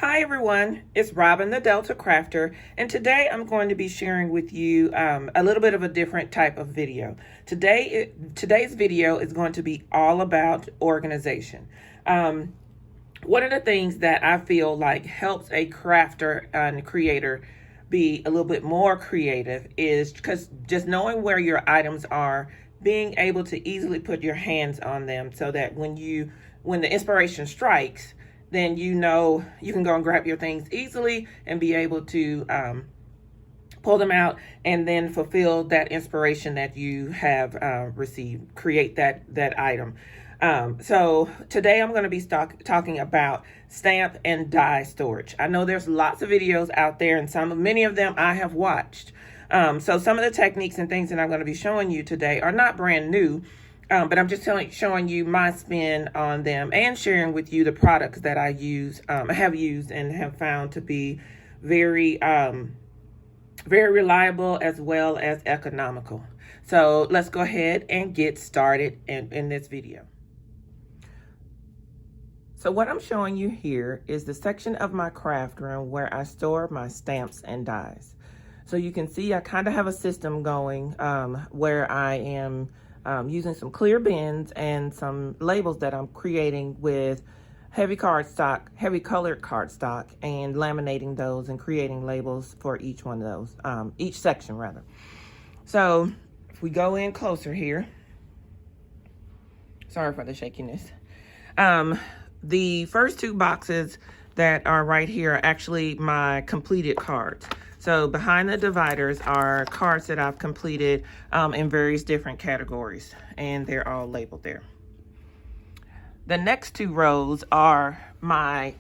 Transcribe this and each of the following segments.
Hi everyone, it's Robin the Delta Crafter, and today I'm going to be sharing with you a little bit of a different type of video. Today's video is going to be all about organization. One of the things that I feel like helps a crafter and creator be a little bit more creative is because just knowing where your items are, being able to easily put your hands on them so that when the inspiration strikes, then you know you can go and grab your things easily and be able to pull them out and then fulfill that inspiration that you have received, create that item. So today I'm going to be talking about stamp and die storage. I know there's lots of videos out there, and many of them I have watched. So some of the techniques and things that I'm going to be showing you today are not brand new. But I'm just showing you my spin on them and sharing with you the products that I have used and have found to be very, very reliable as well as economical. So let's go ahead and get started in this video. So what I'm showing you here is the section of my craft room where I store my stamps and dies. So you can see I kind of have a system going where I am using some clear bins and some labels that I'm creating with heavy colored cardstock, and laminating those and creating labels for each one of those, each section rather. So if we go in closer here, sorry for the shakiness. The first two boxes that are right here are actually my completed cards. So behind the dividers are cards that I've completed in various different categories, and they're all labeled there. The next two rows are my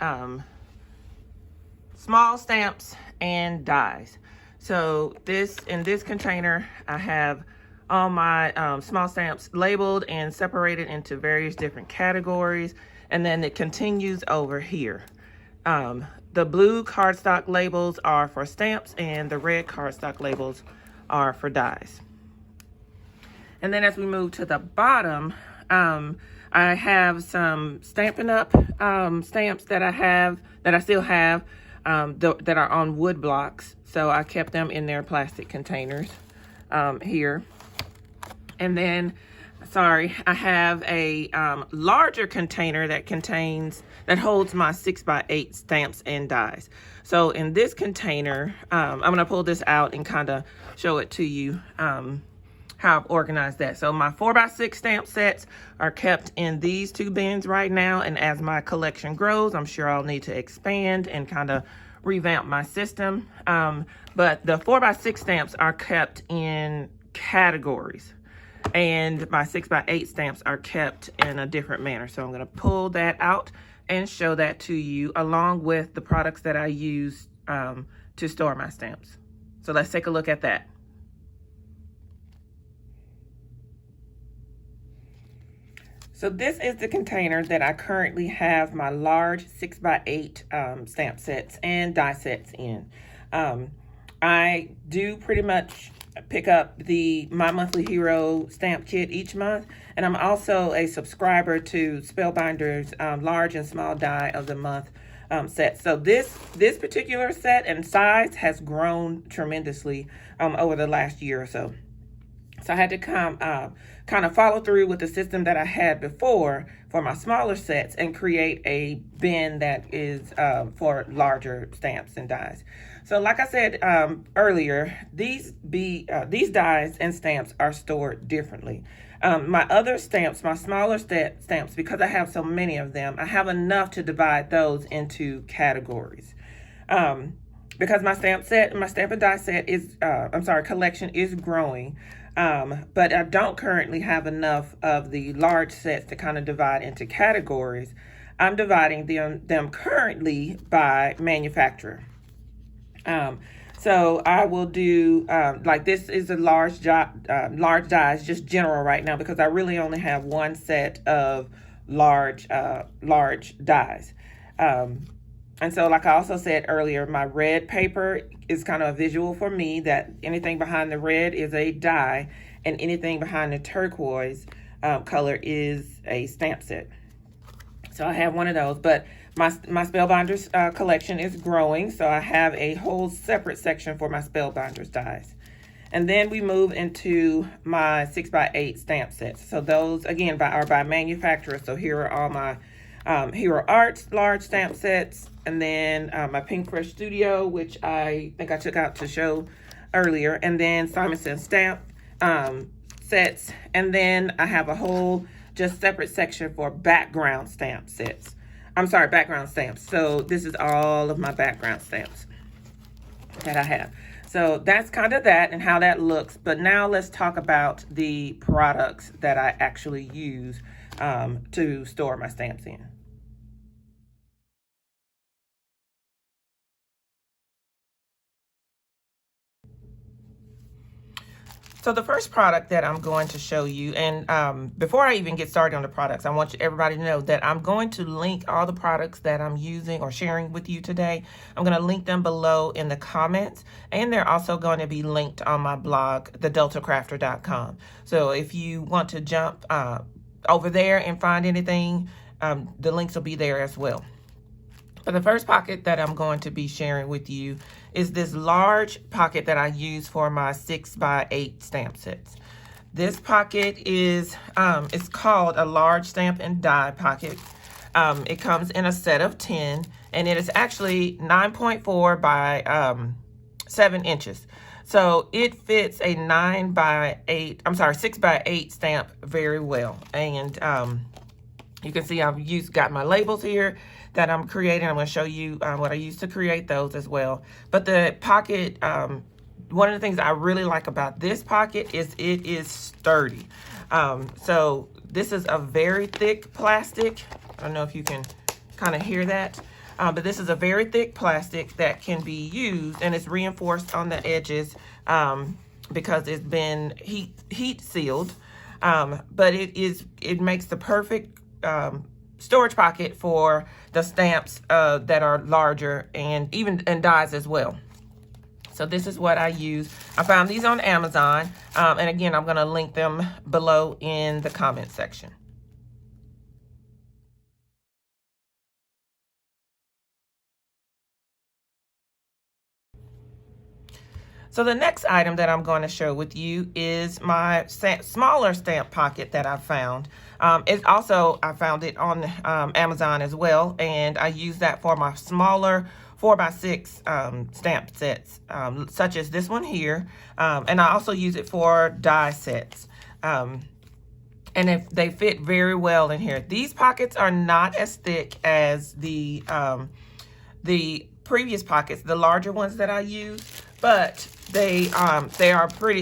small stamps and dies. So in this container, I have all my small stamps labeled and separated into various different categories, and then it continues over here. The blue cardstock labels are for stamps and the red cardstock labels are for dies. And then as we move to the bottom, I have some Stampin' Up! Stamps that I still have that are on wood blocks. So I kept them in their plastic containers here. And then, I have a larger container that holds my 6x8 stamps and dies. So in this container, I'm going to pull this out and kind of show it to you how I've organized that. So my 4x6 stamp sets are kept in these two bins right now, and as my collection grows, I'm sure I'll need to expand and kind of revamp my system. But the 4x6 stamps are kept in categories, and my 6x8 stamps are kept in a different manner. So I'm going to pull that out and show that to you along with the products that I use to store my stamps. So let's take a look at that. So this is the container that I currently have my large 6x8 stamp sets and die sets in. I do pretty much pick up My Monthly Hero stamp kit each month, and I'm also a subscriber to Spellbinder's large and small die of the month set. So this particular set and size has grown tremendously over the last year or so. So I had to kind of follow through with the system that I had before for my smaller sets and create a bin that is for larger stamps and dies. So like I said earlier, these dies and stamps are stored differently. My other stamps, my smaller stamps, because I have so many of them, I have enough to divide those into categories. Because my stamp and die set collection is growing. But I don't currently have enough of the large sets to kind of divide into categories. I'm dividing them currently by manufacturer. So I will do, like this is a large dies, just general right now, because I really only have one set of large dies. And so, like I also said earlier, my red paper is kind of a visual for me that anything behind the red is a die, and anything behind the turquoise color is a stamp set. So I have one of those, but my Spellbinders collection is growing, so I have a whole separate section for my Spellbinders dies. And then we move into my 6x8 stamp sets. So those, again, are by manufacturer. So here are all my Hero Arts large stamp sets. And then my Pink Fresh Studio, which I think I took out to show earlier. And then Simonson stamp sets. And then I have a whole just separate section for background stamp sets. I'm sorry, background stamps. So this is all of my background stamps that I have. So that's kind of that and how that looks. But now let's talk about the products that I actually use to store my stamps in. So the first product that I'm going to show you, and before I even get started on the products, I want everybody to know that I'm going to link all the products that I'm using or sharing with you today. I'm going to link them below in the comments, and they're also going to be linked on my blog, thedeltacrafter.com. So if you want to jump over there and find anything, the links will be there as well. But the first pocket that I'm going to be sharing with you is this large pocket that I use for my 6x8 stamp sets. This pocket is, it's called a large stamp and die pocket. It comes in a set of 10, and it is actually 9.4 by 7 inches. So it fits a 6x8 stamp very well. And you can see I've got my labels here that I'm creating. I'm going to show you what I use to create those as well. But the pocket, one of the things I really like about this pocket is it is sturdy. So this is a very thick plastic. I don't know if you can kind of hear that. But this is a very thick plastic that can be used, and it's reinforced on the edges because it's been heat sealed. But it makes the perfect storage pocket for the stamps that are larger and dies as well. So this is what I use. I found these on Amazon, and again, I'm going to link them below in the comment section. So the next item that I'm going to share with you is my smaller stamp pocket that I found. I found it on Amazon as well, and I use that for my smaller 4x6 stamp sets, such as this one here, and I also use it for die sets. And they fit very well in here. These pockets are not as thick as the previous pockets, the larger ones that I use, but they are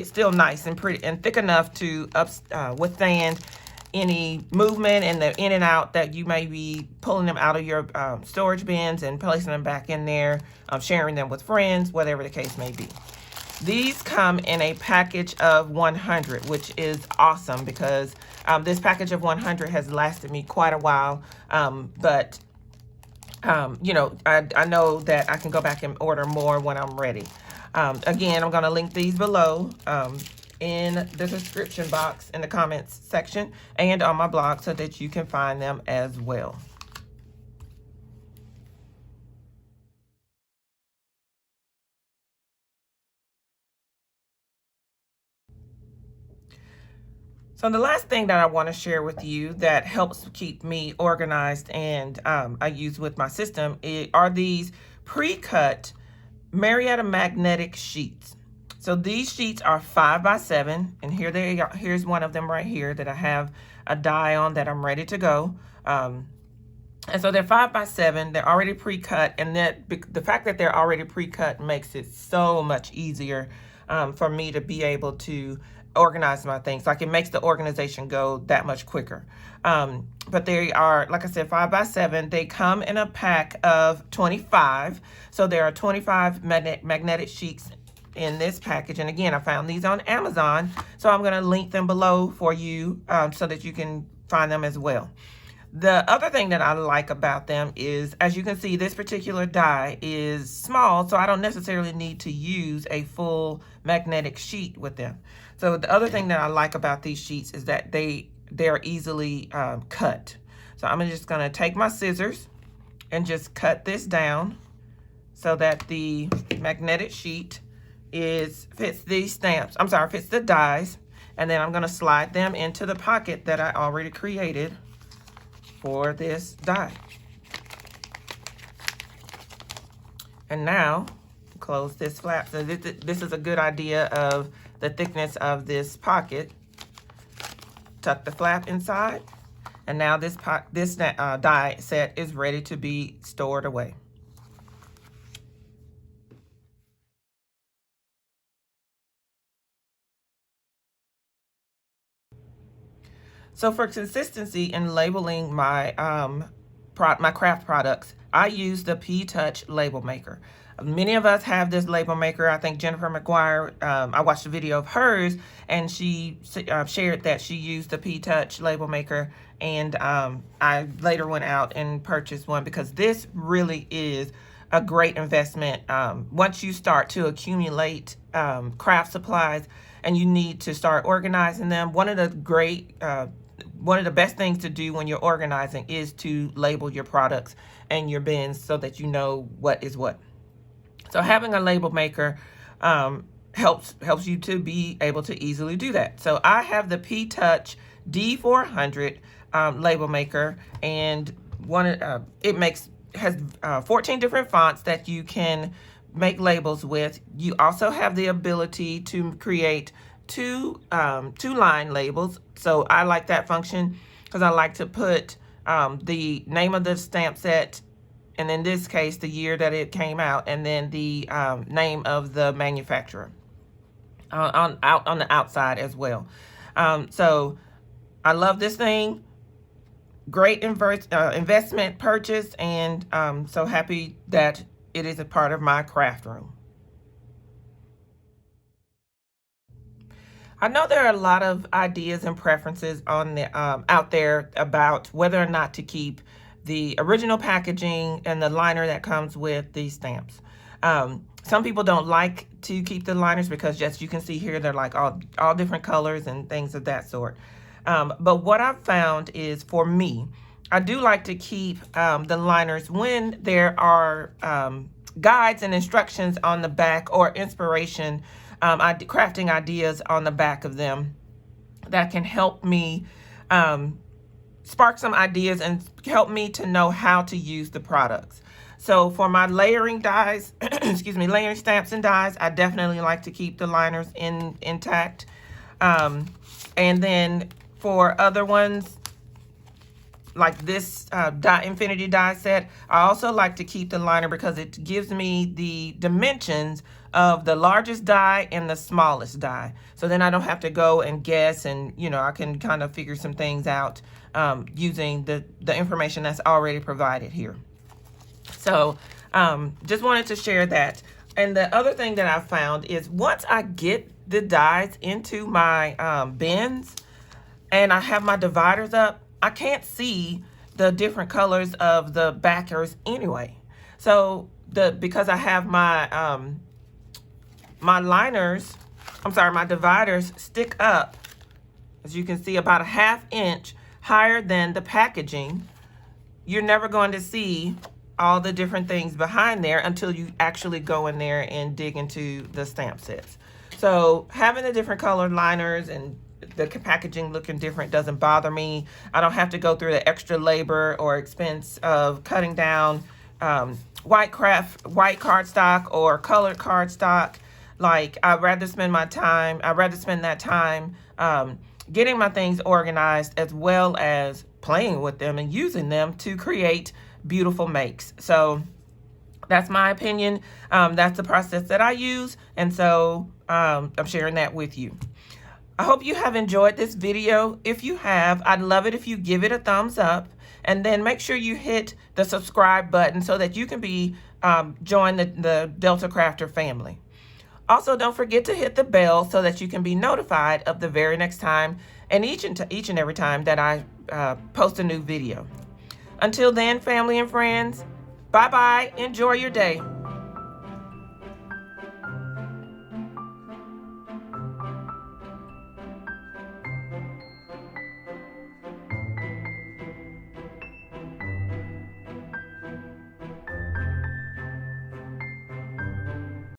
still nice and pretty and thick enough to withstand any movement and the in and out that you may be pulling them out of your storage bins and placing them back in there, sharing them with friends, whatever the case may be. These come in a package of 100, which is awesome because this package of 100 has lasted me quite a while. But you know, I know that I can go back and order more when I'm ready. Again, I'm going to link these below in the description box in the comments section and on my blog so that you can find them as well. So the last thing that I want to share with you that helps keep me organized and I use with my system are these pre-cut Marietta magnetic sheets. So these sheets are 5x7, and here they are. Here's one of them right here that I have a die on that I'm ready to go. And so they're 5x7. They're already pre-cut, and the fact that they're already pre-cut makes it so much easier for me to be able to organize my things. Like, it makes the organization go that much quicker. But they are, like I said, 5x7. They come in a pack of 25. So there are 25 magnetic sheets in this package. And again, I found these on Amazon. So I'm going to link them below for you so that you can find them as well. The other thing that I like about them is, as you can see, this particular die is small, so I don't necessarily need to use a full magnetic sheet with them. So the other thing that I like about these sheets is that they're easily cut. So I'm just going to take my scissors and just cut this down so that the magnetic sheet fits these stamps. I'm sorry, fits the dies. And then I'm going to slide them into the pocket that I already created for this die. And now close this flap. So this is a good idea of the thickness of this pocket. Tuck the flap inside, and now this die set is ready to be stored away. So for consistency in labeling my my craft products, I use the P-Touch label maker. Many of us have this label maker. I think Jennifer McGuire, I watched a video of hers, and she shared that she used the P-Touch label maker, and I later went out and purchased one because this really is a great investment. Once you start to accumulate craft supplies and you need to start organizing them, one of the best things to do when you're organizing is to label your products and your bins so that you know what is what. So having a label maker helps you to be able to easily do that. So I have the P-Touch D400 label maker, and it has 14 different fonts that you can make labels with. You also have the ability to create two line labels. So I like that function because I like to put the name of the stamp set, and in this case the year that it came out, and then the name of the manufacturer on the outside as well. So I love this thing. Great investment purchase, and so happy that it is a part of my craft room. I know there are a lot of ideas and preferences on the out there about whether or not to keep the original packaging and the liner that comes with these stamps. Some people don't like to keep the liners because, just you can see here, they're like all different colors and things of that sort. But what I've found is, for me, I do like to keep the liners when there are guides and instructions on the back, or inspiration, crafting ideas on the back of them that can help me spark some ideas and help me to know how to use the products. So for my layering dies, excuse me, layering stamps and dies, I definitely like to keep the liners intact. And then for other ones, like this infinity die set, I also like to keep the liner because it gives me the dimensions of the largest die and the smallest die. So then I don't have to go and guess, and I can kind of figure some things out using the information that's already provided here. So just wanted to share that. And the other thing that I found is, once I get the dies into my bins and I have my dividers up, I can't see the different colors of the backers anyway. So because I have my my dividers stick up, as you can see, about a ½ inch higher than the packaging, you're never going to see all the different things behind there until you actually go in there and dig into the stamp sets. So having the different colored liners and the packaging looking different doesn't bother me. I don't have to go through the extra labor or expense of cutting down white cardstock or colored cardstock. Like, I'd rather spend that time getting my things organized, as well as playing with them and using them to create beautiful makes. So that's my opinion. That's the process that I use, and so I'm sharing that with you. I hope you have enjoyed this video. If you have, I'd love it if you give it a thumbs up, and then make sure you hit the subscribe button so that you can join the Delta Crafter family. Also, don't forget to hit the bell so that you can be notified of the very next time, and each and every time that I post a new video. Until then, family and friends, bye-bye. Enjoy your day.